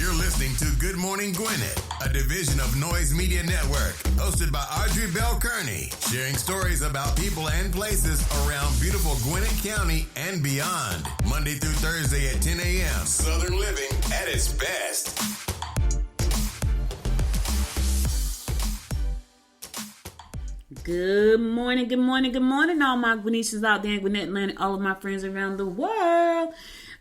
You're listening to Good Morning Gwinnett, a division of Noise Media Network, hosted by Audrey Bell Kearney, sharing stories about people and places around beautiful Gwinnett County and beyond. Monday through Thursday at 10 a.m. Southern living at its best. Good morning, all my Gwinnetians out there in Gwinnett land, all of my friends around the world.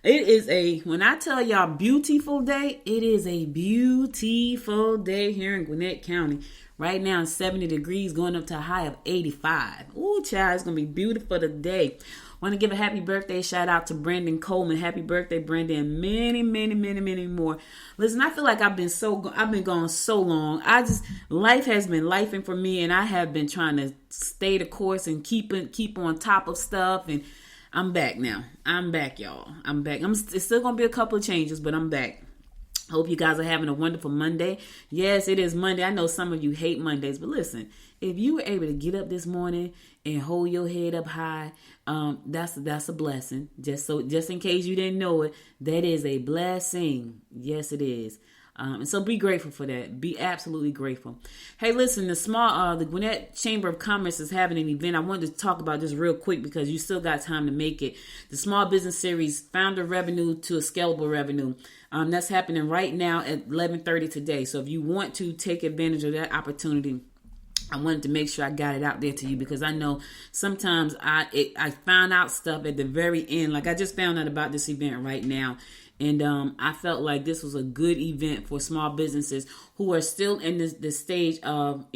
It is when I tell y'all beautiful day, it is a beautiful day here in Gwinnett County. Right now it's 70 degrees going up to a high of 85. Ooh, child, it's going to be beautiful today. Want to give a happy birthday shout out to Brandon Coleman. Happy birthday, Brandon. Many more. Listen, I feel like I've been gone so long. Life has been lifing for me, and I have been trying to stay the course and keep on top of stuff. And I'm back now. I'm back, y'all. I'm back. It's still gonna be a couple of changes, but I'm back. Hope you guys are having a wonderful Monday. Yes, it is Monday. I know some of you hate Mondays, but listen, if you were able to get up this morning and hold your head up high, that's a blessing. Just in case you didn't know it, that is a blessing. Yes, it is. And so be grateful for that. Be absolutely grateful. Hey, listen, the Gwinnett Chamber of Commerce is having an event. I wanted to talk about this real quick because you still got time to make it. The Small Business Series, Founder Revenue to a Scalable Revenue. That's happening right now at 11:30 today. So if you want to take advantage of that opportunity, I wanted to make sure I got it out there to you because I know sometimes I found out stuff at the very end. Like I just found out about this event right now. And I felt like this was a good event for small businesses who are still in this stage of,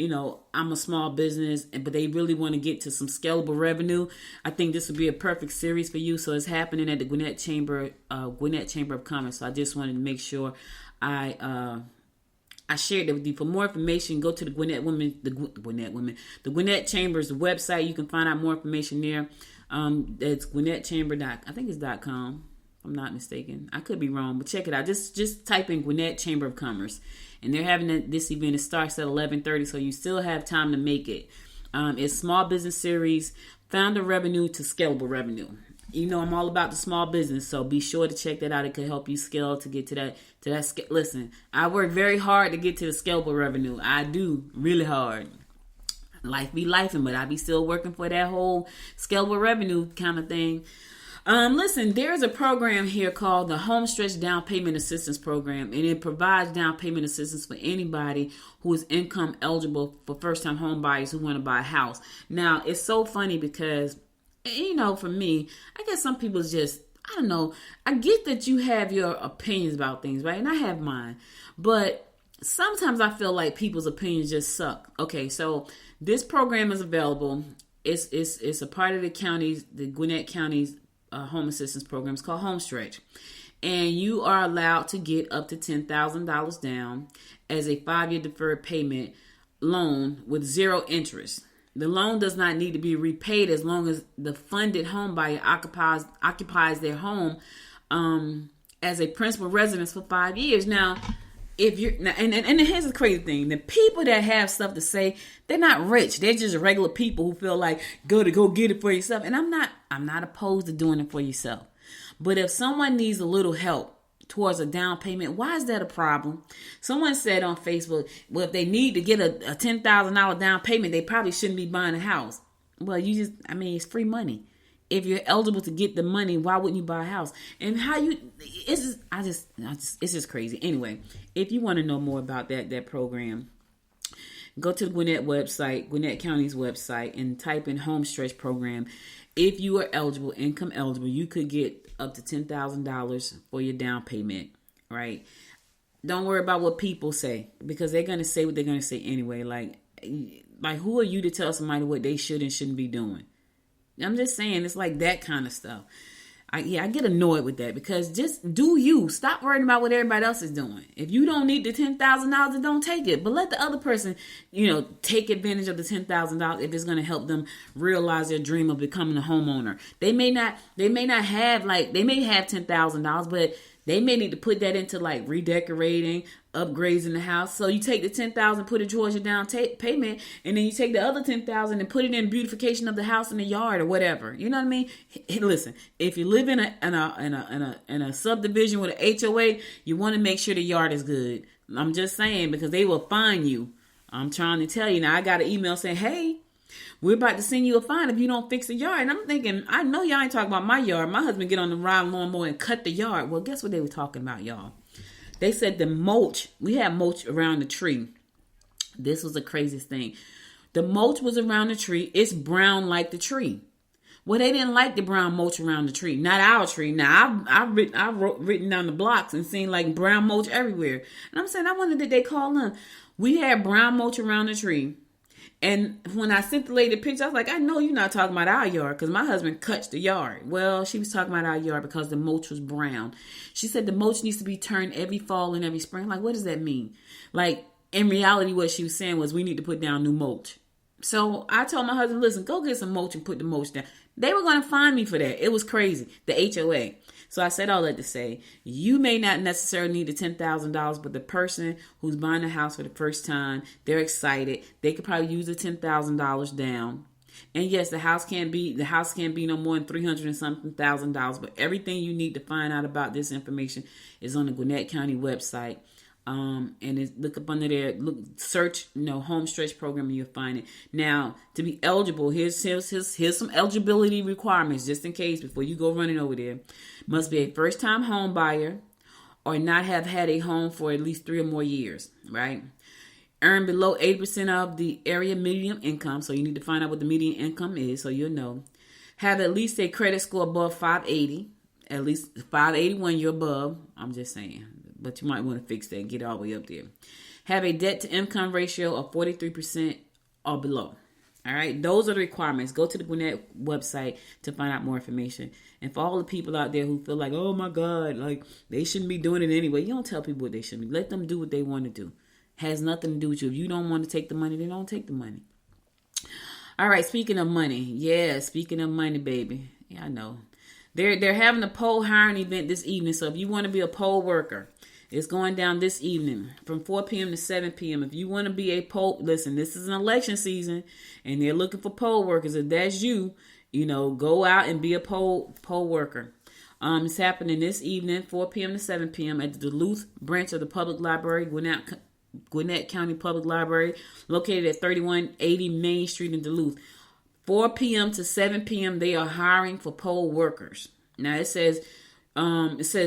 I'm a small business, but they really want to get to some scalable revenue. I think this would be a perfect series for you. So it's happening at the Gwinnett Chamber of Commerce. So I just wanted to make sure I shared that with you. For more information, go to the Gwinnett Chamber's website. You can find out more information there. It's Gwinnett Chamber. I think it's .com. I'm not mistaken. I could be wrong, but check it out. Just type in Gwinnett Chamber of Commerce. And they're having this event. It starts at 11:30, so you still have time to make it. It's Small Business Series, Founder Revenue to Scalable Revenue. I'm all about the small business, so be sure to check that out. It could help you scale to get to that. Listen, I work very hard to get to the scalable revenue. I do, really hard. Life be lifing, but I be still working for that whole scalable revenue kind of thing. Listen, there's a program here called the Homestretch Down Payment Assistance Program, and it provides down payment assistance for anybody who is income eligible for first-time home buyers who want to buy a house. Now, it's so funny because, for me, I guess some people just, I don't know, I get that you have your opinions about things, right? And I have mine, but sometimes I feel like people's opinions just suck. Okay, so this program is available. It's a part of the Gwinnett County's home assistance program. It's called Homestretch. And you are allowed to get up to $10,000 down as a 5-year deferred payment loan with zero interest. The loan does not need to be repaid as long as the funded home buyer occupies their home as a principal residence for 5 years. Now, if you're and here's the crazy thing: the people that have stuff to say, they're not rich. They're just regular people who feel like go get it for yourself. And I'm not opposed to doing it for yourself. But if someone needs a little help towards a down payment, why is that a problem? Someone said on Facebook, well, if they need to get a $10,000 down payment, they probably shouldn't be buying a house. Well, it's free money. If you're eligible to get the money, why wouldn't you buy a house? And it's just crazy. Anyway, if you want to know more about that program, go to the Gwinnett County's website, and type in Homestretch Program. If you are income eligible, you could get up to $10,000 for your down payment, right? Don't worry about what people say, because they're going to say what they're going to say anyway. Like who are you to tell somebody what they should and shouldn't be doing? I'm just saying, it's like that kind of stuff. I get annoyed with that, because just do you. Stop worrying about what everybody else is doing. If you don't need the $10,000, then don't take it. But let the other person, take advantage of the $10,000 if it's going to help them realize their dream of becoming a homeowner. They may have $10,000, but they may need to put that into like redecorating, upgrades in the house. So you take the $10,000, put a Georgia down payment, and then you take the other $10,000 and put it in beautification of the house and the yard or whatever. You know what I mean? Listen, if you live in a subdivision with an HOA, you want to make sure the yard is good. I'm just saying, because they will fine you. I'm trying to tell you. Now, I got an email saying, hey, we're about to send you a fine if you don't fix the yard. And I'm thinking, I know y'all ain't talking about my yard. My husband get on the ride lawnmower and cut the yard. Well, guess what they were talking about, y'all? They said the mulch, we had mulch around the tree. This was the craziest thing. The mulch was around the tree. It's brown like the tree. Well, they didn't like the brown mulch around the tree. Not our tree. Now, I've written down the blocks and seen like brown mulch everywhere. And I'm saying, I wonder, did they call them? We had brown mulch around the tree. And when I sent the lady the picture, I was like, I know you're not talking about our yard because my husband cuts the yard. Well, she was talking about our yard because the mulch was brown. She said the mulch needs to be turned every fall and every spring. Like, what does that mean? Like, in reality, what she was saying was we need to put down new mulch. So I told my husband, listen, go get some mulch and put the mulch down. They were going to fine me for that. It was crazy. The HOA. So I said all that to say, you may not necessarily need the $10,000, but the person who's buying a house for the first time, they're excited. They could probably use the $10,000 down. And yes, the house can't be no more than $300 and something thousand. But everything you need to find out about this information is on the Gwinnett County website. And look up under there, search, home stretch program, and you'll find it. Now, to be eligible, here's some eligibility requirements, just in case, before you go running over there. Must be a first-time home buyer or not have had a home for at least 3 or more years, right? Earn below 80% of the area median income, so you need to find out what the median income is, so you'll know. Have at least a credit score above 580, at least 581 you're above, I'm just saying. But you might want to fix that and get all the way up there. Have a debt to income ratio of 43% or below. All right. Those are the requirements. Go to the Gwinnett website to find out more information. And for all the people out there who feel like, oh my God, like they shouldn't be doing it anyway. You don't tell people what they should be. Let them do what they want to do. Has nothing to do with you. If you don't want to take the money, then don't take the money. All right. Speaking of money. Yeah. Speaking of money, baby. Yeah, I know. They're having a poll hiring event this evening. So if you want to be a poll worker, it's going down this evening from 4 p.m. to 7 p.m. If you want to be a poll, listen, this is an election season and they're looking for poll workers. If that's you, go out and be a poll worker. It's happening this evening, 4 p.m. to 7 p.m. at the Duluth branch of the Public Library, Gwinnett County Public Library, located at 3180 Main Street in Duluth. 4 p.m. to 7 p.m. they are hiring for poll workers. Now it says,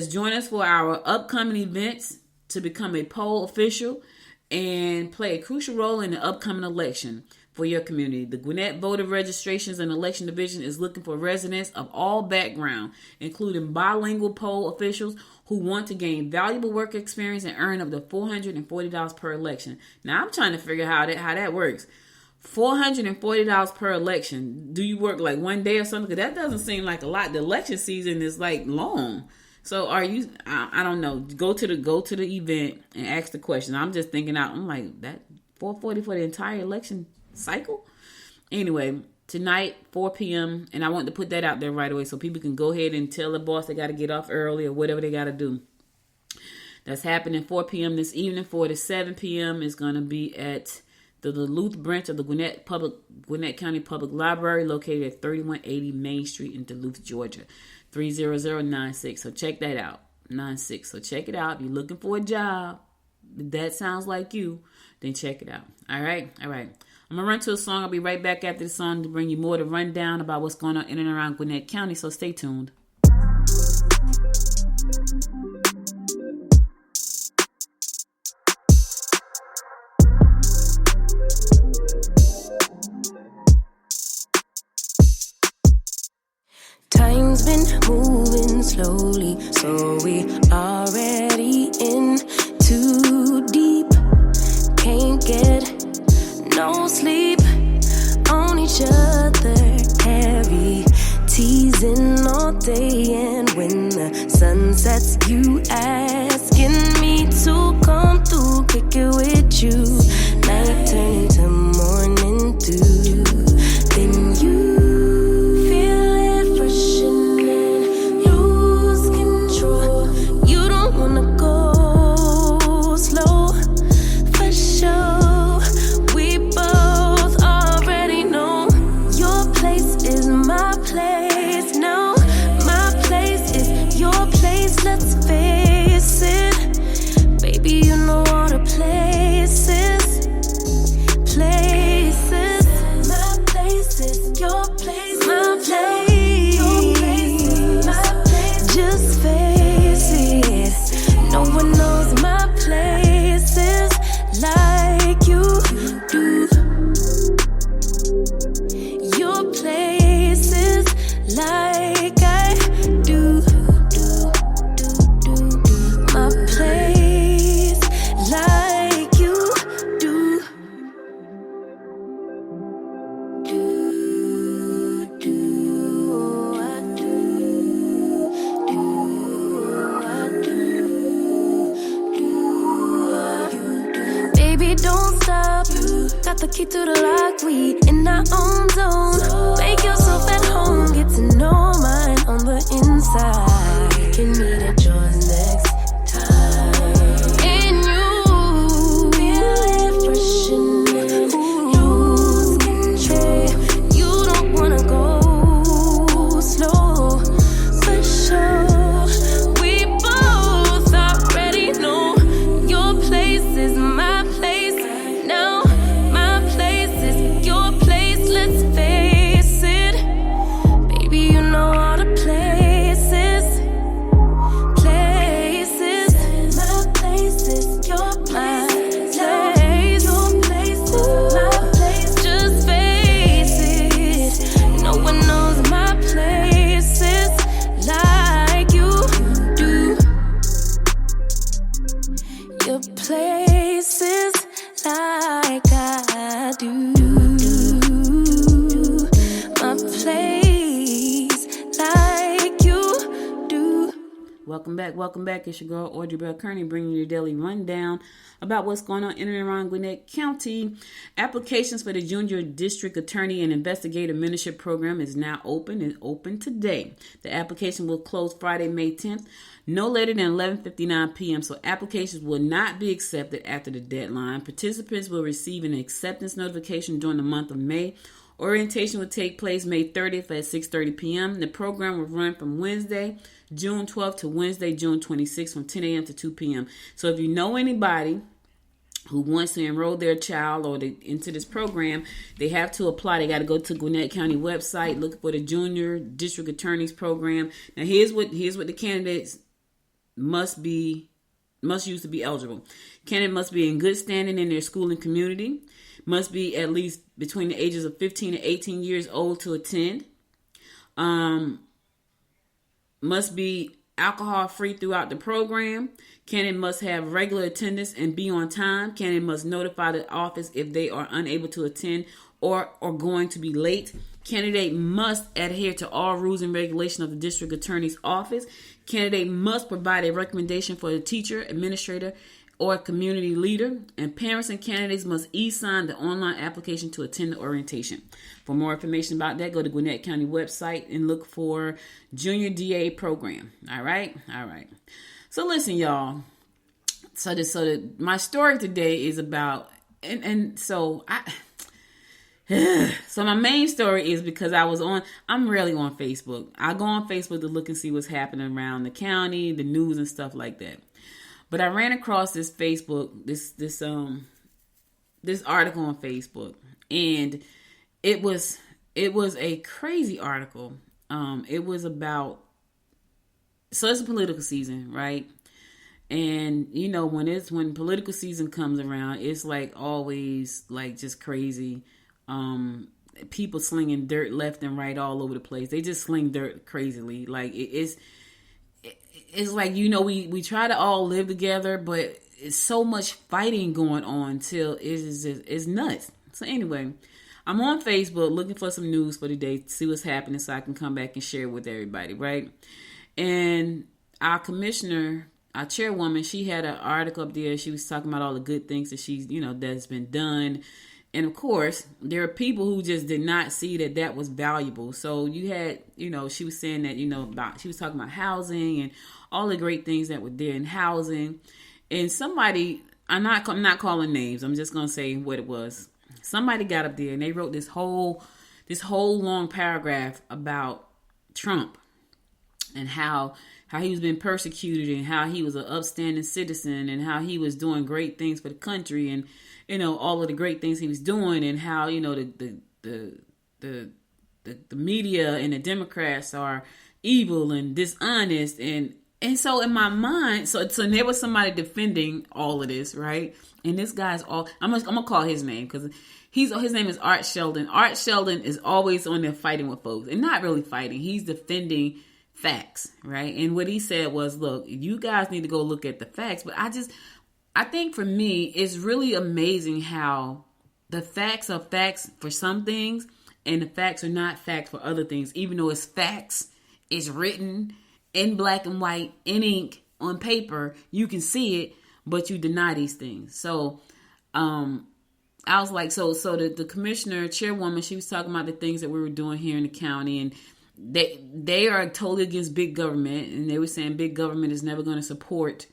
join us for our upcoming events to become a poll official and play a crucial role in the upcoming election for your community. The Gwinnett Voter Registrations and Election Division is looking for residents of all backgrounds, including bilingual poll officials who want to gain valuable work experience and earn up to $440 per election. Now, I'm trying to figure out how that works. $440 per election. Do you work like one day or something? Because that doesn't seem like a lot. The election season is like long. So are you? I don't know. Go to the event and ask the question. I'm just thinking out. I'm like, that $440 for the entire election cycle. Anyway, tonight 4 p.m. and I want to put that out there right away so people can go ahead and tell the boss they got to get off early or whatever they got to do. That's happening 4 p.m. this evening. 4 to 7 p.m. is going to be at the Duluth branch of the Gwinnett County Public Library, located at 3180 Main Street in Duluth, Georgia, 30096. So check that out, 96. So check it out. If you're looking for a job, if that sounds like you, then check it out. All right. I'm going to run to a song. I'll be right back after the song to bring you more to rundown about what's going on in and around Gwinnett County. So stay tuned. Time's been moving slowly, so we already in too deep. Can't get no sleep on each other, heavy teasing all day. And when the sun sets, you asking me to come through, kick it with you. Night turn into morning dew. Then you slow got the key to the lock, we in our own zone. Make yourself at home, get to know mine on the inside. We can meet at yours next time. And you feel it fresh and lose control. You don't wanna go slow, for sure. We both already know your place is my place. Now my place is your place. Let's face it, baby. You know all the places. My place is your place. Your place is my place. Just face it. No one knows my places like you do. Your places like I do. My place like you do. Welcome back. It's your girl, Audrey Bell Kearney, bringing you your daily rundown about what's going on in and around Gwinnett County. Applications for the Junior District Attorney and Investigative Mentorship Program is now open and open today. The application will close Friday, May 10th, no later than 11:59 p.m., so applications will not be accepted after the deadline. Participants will receive an acceptance notification during the month of May. Orientation will take place May 30th at 6:30 p.m. The program will run from Wednesday, June 12th to Wednesday, June 26th from 10 a.m. to 2 p.m. So if you know anybody who wants to enroll their child into this program, they have to apply. They got to go to Gwinnett County website, look for the Junior District Attorneys Program. Now here's what the candidates must use to be eligible. Candidate must be in good standing in their school and community, must be at least between the ages of 15 and 18 years old to attend, must be alcohol free throughout the program. Candidate must have regular attendance and be on time. Candidate must notify the office if they are unable to attend or going to be late. Candidate must adhere to all rules and regulations of the district attorney's office. Candidate must provide a recommendation for the teacher, administrator, or community leader. And parents and candidates must e-sign the online application to attend the orientation. For more information about that, go to Gwinnett County website and look for Junior DA Program. All right. So listen, y'all. My story today is about, so my main story is because I'm rarely on Facebook. I go on Facebook to look and see what's happening around the county, the news and stuff like that. But I ran across this Facebook, this article on Facebook, and it was a crazy article. It was about, so it's a political season, right? And you know, when political season comes around, it's like always like just crazy. People slinging dirt left and right all over the place. They just sling dirt crazily. Like it's like, you know, we try to all live together, but it's so much fighting going on till it's nuts. So anyway, I'm on Facebook looking for some news for the day to see what's happening so I can come back and share it with everybody, right? And our commissioner, our chairwoman, she had an article up there. She was talking about all the good things that she's, you know, that's been done. And of course, there are people who just did not see that was valuable. So you had, you know, she was saying that, you know, she was talking about housing and all the great things that were there in housing. And somebody, I'm not calling names. I'm just going to say what it was. Somebody got up there and they wrote this whole long paragraph about Trump and how he was being persecuted and how he was an upstanding citizen and how he was doing great things for the country and, you know, all of the great things he was doing and how, you know, the media and the Democrats are evil and dishonest. And so in my mind, so there was somebody defending all of this, right? And this guy's I'm gonna call his name because his name is Art Sheldon. Art Sheldon is always on there fighting with folks and not really fighting. He's defending facts, right? And what he said was, look, you guys need to go look at the facts. But I think for me, it's really amazing how the facts are facts for some things and the facts are not facts for other things. Even though it's facts, it's written in black and white, in ink, on paper, you can see it, but you deny these things. So I was like, so the commissioner, chairwoman, she was talking about the things that we were doing here in the county, and they are totally against big government, and they were saying big government is never going to support,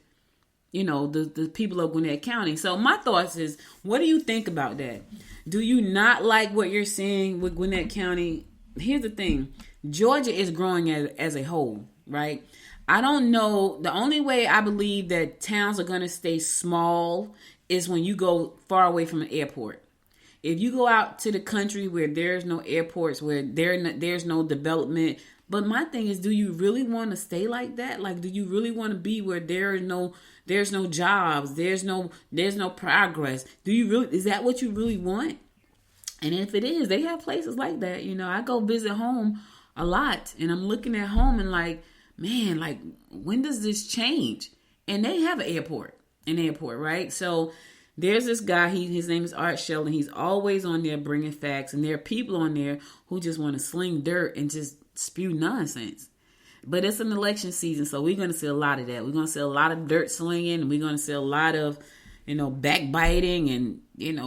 the people of Gwinnett County. So my thoughts is, what do you think about that? Do you not like what you're seeing with Gwinnett County? Here's the thing. Georgia is growing as a whole, right? I don't know. The only way I believe that towns are going to stay small is when you go far away from an airport. If you go out to the country where there's no airports, where there's no development. But my thing is, do you really want to stay like that? Like, do you really want to be where there's no jobs, there's no progress? Is that what you really want? And if it is, they have places like that. I go visit home a lot, and I'm looking at home and like, man, like, when does this change? And they have an airport, right? So there's this guy, his name is Art Sheldon. He's always on there bringing facts, and there are people on there who just want to sling dirt and just spew nonsense. But it's an election season, so we're going to see a lot of that. We're going to see a lot of dirt slinging, and we're going to see a lot of, backbiting and,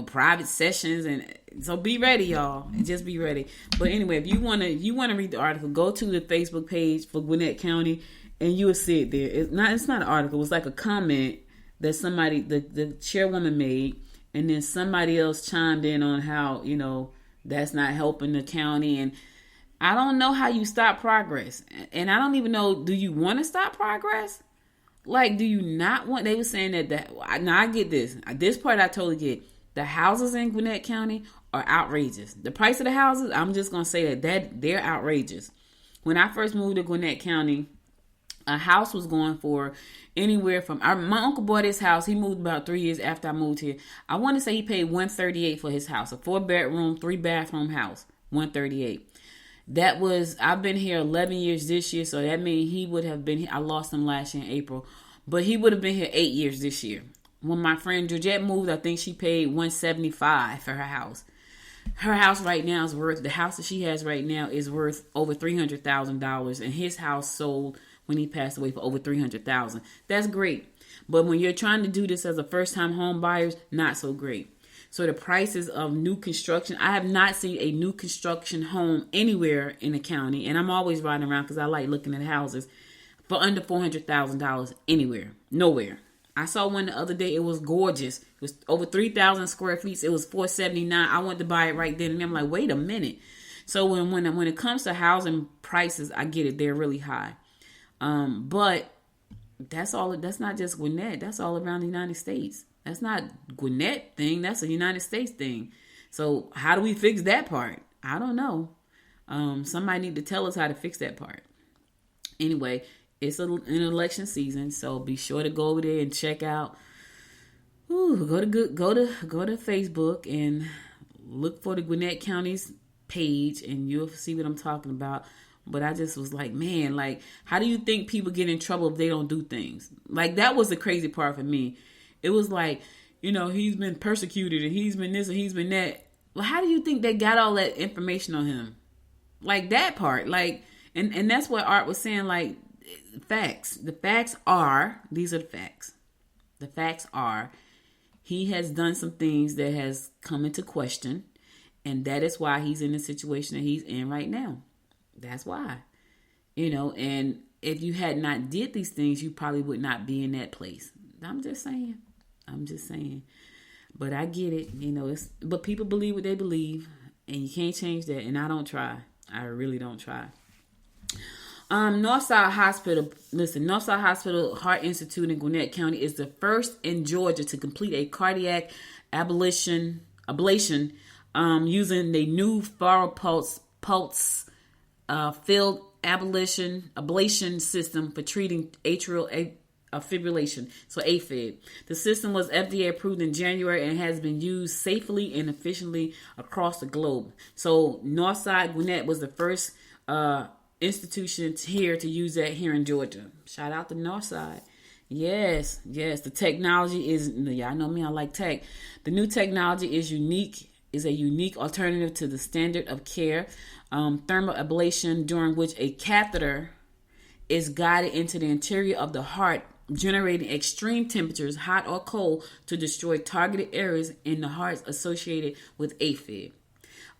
private sessions. And so be ready, y'all. Just be ready. But anyway, if you want to read the article, go to the Facebook page for Gwinnett County, and you will see it there. It's not an article. It's like a comment that somebody, the chairwoman made, and then somebody else chimed in on how, that's not helping the county. And I don't know how you stop progress. And I don't even know, do you want to stop progress? Like, do you not want, they were saying that now I get this. This part I totally get. The houses in Gwinnett County are outrageous. The price of the houses, I'm just going to say that they're outrageous. When I first moved to Gwinnett County, a house was going for anywhere from, my uncle bought his house. He moved about 3 years after I moved here. I want to say he paid $138 for his house, a 4-bedroom, 3-bathroom house, $138. That was, I've been here 11 years this year, so that means he would have been here. I lost him last year in April, but he would have been here 8 years this year. When my friend Georgette moved, I think she paid $175 for her house. Her house right now is worth, the house that she has right now is worth over $300,000, and his house sold when he passed away for over $300,000. That's great. But when you're trying to do this as a first-time home buyers, not so great. So the prices of new construction, I have not seen a new construction home anywhere in the county, and I'm always riding around because I like looking at houses, for under $400,000 anywhere, nowhere. I saw one the other day. It was gorgeous. It was over 3,000 square feet. It was $479. I wanted to buy it right then, and I'm like, wait a minute. So when it comes to housing prices, I get it. They're really high. But that's all. That's not just Gwinnett. That's all around the United States. That's not Gwinnett thing. That's a United States thing. So how do we fix that part? I don't know. Somebody need to tell us how to fix that part. Anyway, it's an election season, so be sure to go over there and check out. Go to Facebook and look for the Gwinnett County's page, and you'll see what I'm talking about. But I just was like, man, like, how do you think people get in trouble if they don't do things? Like, that was the crazy part for me. It was like, he's been persecuted and he's been this and he's been that. Well, how do you think they got all that information on him? Like, that part. Like, and that's what Art was saying, like, facts. The facts are, these are the facts. The facts are, he has done some things that has come into question, and that is why he's in the situation that he's in right now. That's why. And if you had not did these things, you probably would not be in that place. I'm just saying. But I get it. But people believe what they believe, and you can't change that. And I don't try. I really don't try. Northside Hospital. Listen, Northside Hospital Heart Institute in Gwinnett County is the first in Georgia to complete a cardiac ablation using the new pulse field ablation system for treating atrial fibrillation, so AFib. The system was FDA approved in January and has been used safely and efficiently across the globe. So Northside Gwinnett was the first institution here to use that here in Georgia. Shout out to Northside. Yes. The technology is, y'all know me, I like tech. The new technology is a unique alternative to the standard of care, thermal ablation, during which a catheter is guided into the interior of the heart generating extreme temperatures, hot or cold, to destroy targeted areas in the hearts associated with AFib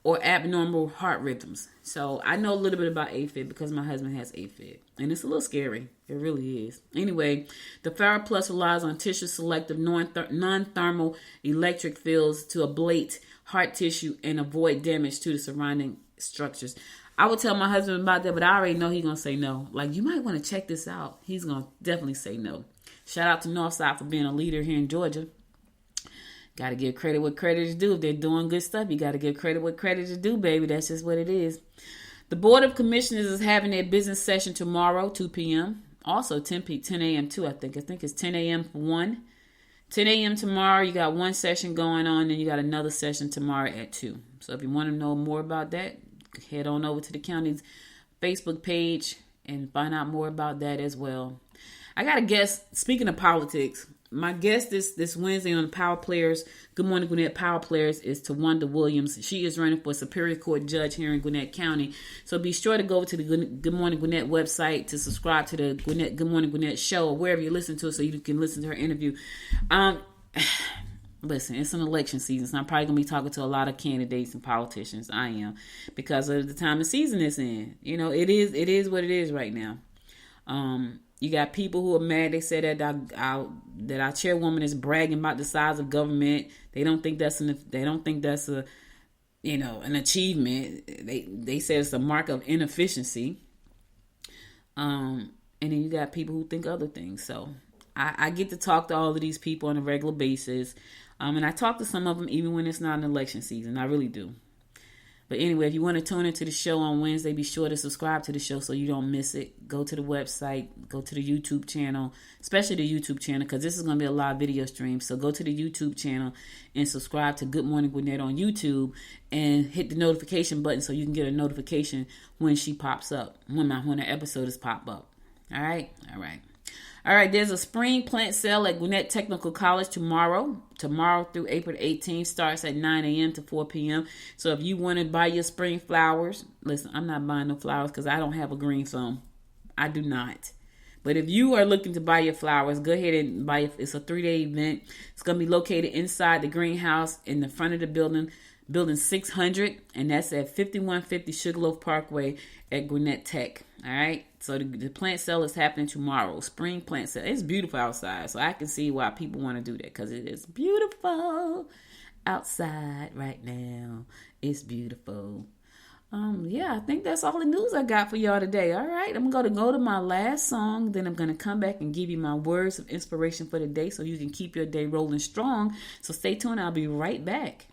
or abnormal heart rhythms. So I know a little bit about AFib because my husband has AFib, and it's a little scary. It really is. Anyway, the Farah Plus relies on tissue-selective non-thermal electric fields to ablate heart tissue and avoid damage to the surrounding structures. I would tell my husband about that, but I already know he's going to say no. Like, you might want to check this out. He's going to definitely say no. Shout out to Northside for being a leader here in Georgia. Got to give credit what credit is due. If they're doing good stuff, you got to give credit what credit is due, baby. That's just what it is. The Board of Commissioners is having their business session tomorrow, 2 p.m. Also 10 a.m. too, I think. I think it's 10 a.m. for one. 10 a.m. tomorrow, you got one session going on, and you got another session tomorrow at 2. So if you want to know more about that, head on over to the county's Facebook page and find out more about that as well. I got a guest, speaking of politics, my guest this Wednesday on Power Players, Good Morning Gwinnett Power Players, is Tawanda Williams. She is running for Superior Court Judge here in Gwinnett County. So be sure to go to the Good Morning Gwinnett website to subscribe to the Good Morning Gwinnett show or wherever you listen to it so you can listen to her interview. Listen, it's an election season, so I'm probably going to be talking to a lot of candidates and politicians. I am, because of the time of season it's in. You know, it is what it is right now. You got people who are mad. They say that our chairwoman is bragging about the size of government. They don't think that's an achievement. They say it's a mark of inefficiency. And then you got people who think other things. So I get to talk to all of these people on a regular basis. And I talk to some of them even when it's not an election season. I really do. But anyway, if you want to tune into the show on Wednesday, be sure to subscribe to the show so you don't miss it. Go to the website, go to the YouTube channel, especially the YouTube channel, because this is going to be a live video stream. So go to the YouTube channel and subscribe to Good Morning Gwinnett on YouTube and hit the notification button so you can get a notification when she pops up, when her episode is pop up. All right? All right, there's a spring plant sale at Gwinnett Technical College tomorrow. Tomorrow through April 18th, starts at 9 a.m. to 4 p.m. So if you want to buy your spring flowers, listen, I'm not buying no flowers because I don't have a green thumb. I do not. But if you are looking to buy your flowers, go ahead and buy it. It's a 3-day event. It's going to be located inside the greenhouse in the front of the building 600, and that's at 5150 Sugarloaf Parkway at Gwinnett Tech. All right, so the plant sale is happening tomorrow. Spring plant sale. It's beautiful outside, so I can see why people want to do that, because it is beautiful outside right now. It's beautiful. I think that's all the news I got for y'all today. All right, I'm going to go to my last song. Then I'm going to come back and give you my words of inspiration for the day so you can keep your day rolling strong. So stay tuned. I'll be right back.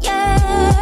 Yeah.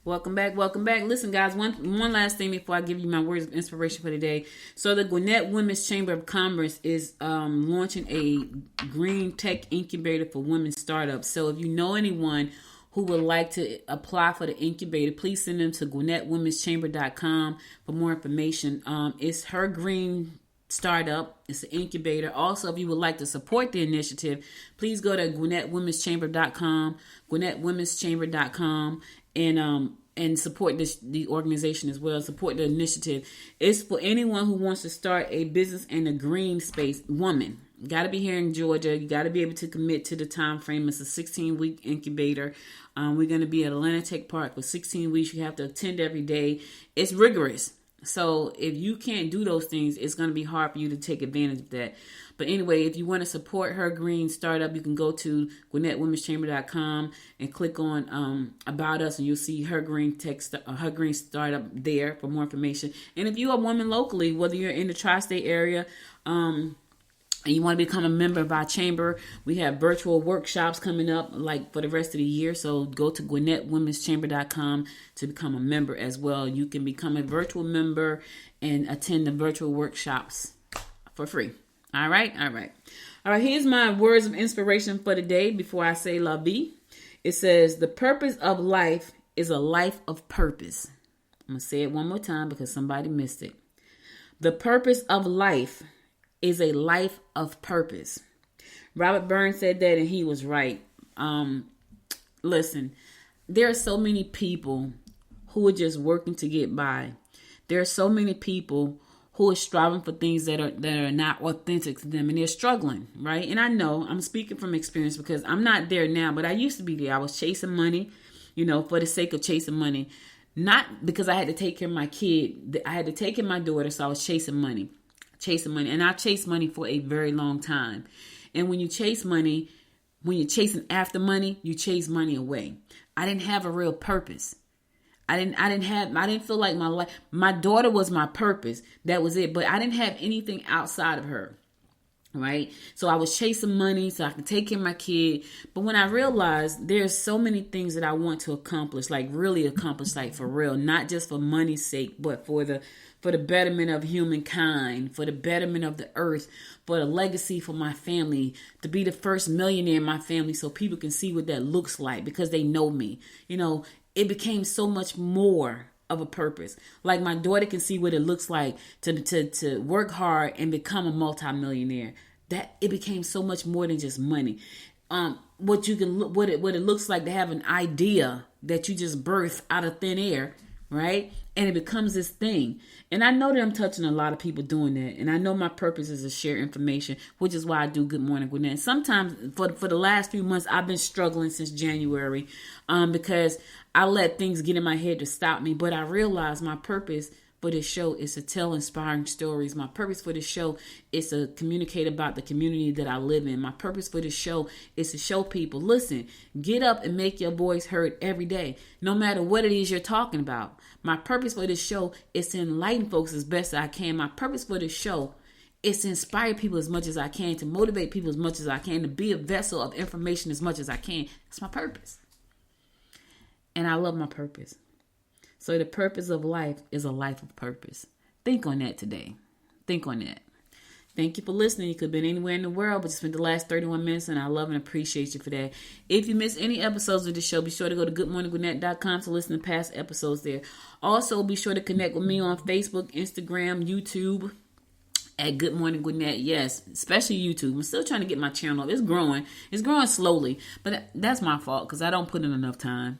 Welcome back. Listen, guys, one last thing before I give you my words of inspiration for today. So the Gwinnett Women's Chamber of Commerce is launching a green tech incubator for women startups. So if you know anyone who would like to apply for the incubator, please send them to GwinnettWomen'sChamber.com for more information. It's her green startup. It's an incubator. Also, if you would like to support the initiative, please go to GwinnettWomen'sChamber.com, GwinnettWomen'sChamber.com, and support the organization as well. Support the initiative. It's for anyone who wants to start a business in the green space. Woman, you got to be here in Georgia. You got to be able to commit to the time frame. It's a 16-week incubator. We're going to be at Atlanta Tech Park for 16 weeks. You have to attend every day. It's rigorous. So if you can't do those things, it's going to be hard for you to take advantage of that. But anyway, if you want to support her green startup, you can go to GwinnettWomen'sChamber.com and click on About Us, and you'll see her green startup there for more information. And if you're a woman locally, whether you're in the tri-state area, and you want to become a member of our chamber, we have virtual workshops coming up like for the rest of the year. So go to GwinnettWomen'sChamber.com to become a member as well. You can become a virtual member and attend the virtual workshops for free. All right. Here's my words of inspiration for today before I say la vie. It says, the purpose of life is a life of purpose. I'm going to say it one more time because somebody missed it. The purpose of life is a life of purpose. Robert Burns said that, and he was right. Listen, there are so many people who are just working to get by. There are so many people who are striving for things that are not authentic to them, and they're struggling, right? And I know I'm speaking from experience because I'm not there now, but I used to be there. I was chasing money, for the sake of chasing money, not because I had to take care of my kid. I had to take care of my daughter, so I was chasing money. And I chased money for a very long time. And when you chase money, when you're chasing after money, you chase money away. I didn't have a real purpose. I didn't feel like my life, my daughter was my purpose. That was it. But I didn't have anything outside of her. Right. So I was chasing money so I could take care of my kid. But when I realized there's so many things that I want to accomplish, like really accomplish, like for real, not just for money's sake, but for the betterment of humankind, for the betterment of the earth, for the legacy for my family, to be the first millionaire in my family so people can see what that looks like because they know me. It became so much more of a purpose. Like my daughter can see what it looks like to work hard and become a multimillionaire. That it became so much more than just money. What it looks like to have an idea that you just birth out of thin air, right? And it becomes this thing. And I know that I'm touching a lot of people doing that. And I know my purpose is to share information, which is why I do Good Morning Gwinnett. Sometimes for the last few months, I've been struggling since January because I let things get in my head to stop me. But I realized my purpose for this show is to tell inspiring stories. My purpose for this show is to communicate about the community that I live in. My purpose for this show is to show people, listen, get up and make your voice heard every day, no matter what it is you're talking about. My purpose for this show is to enlighten folks as best I can. My purpose for this show is to inspire people as much as I can, to motivate people as much as I can, to be a vessel of information as much as I can. That's my purpose. And I love my purpose. So the purpose of life is a life of purpose. Think on that today. Think on that. Thank you for listening. You could have been anywhere in the world, but you spent the last 31 minutes, and I love and appreciate you for that. If you miss any episodes of the show, be sure to go to goodmorninggwinnett.com to listen to past episodes there. Also, be sure to connect with me on Facebook, Instagram, YouTube, at Good Morning Gwinnett. Yes, especially YouTube. I'm still trying to get my channel up. It's growing. It's growing slowly, but that's my fault because I don't put in enough time.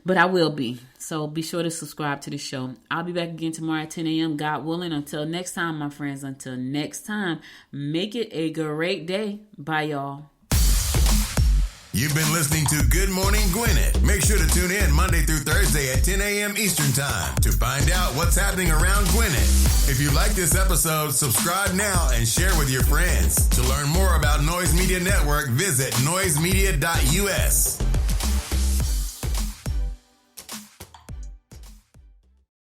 But I will be. So be sure to subscribe to the show. I'll be back again tomorrow at 10 a.m. God willing. Until next time, my friends. Until next time, make it a great day. Bye, y'all. You've been listening to Good Morning Gwinnett. Make sure to tune in Monday through Thursday at 10 a.m. Eastern Time to find out what's happening around Gwinnett. If you like this episode, subscribe now and share with your friends. To learn more about Noise Media Network, visit noisemedia.us.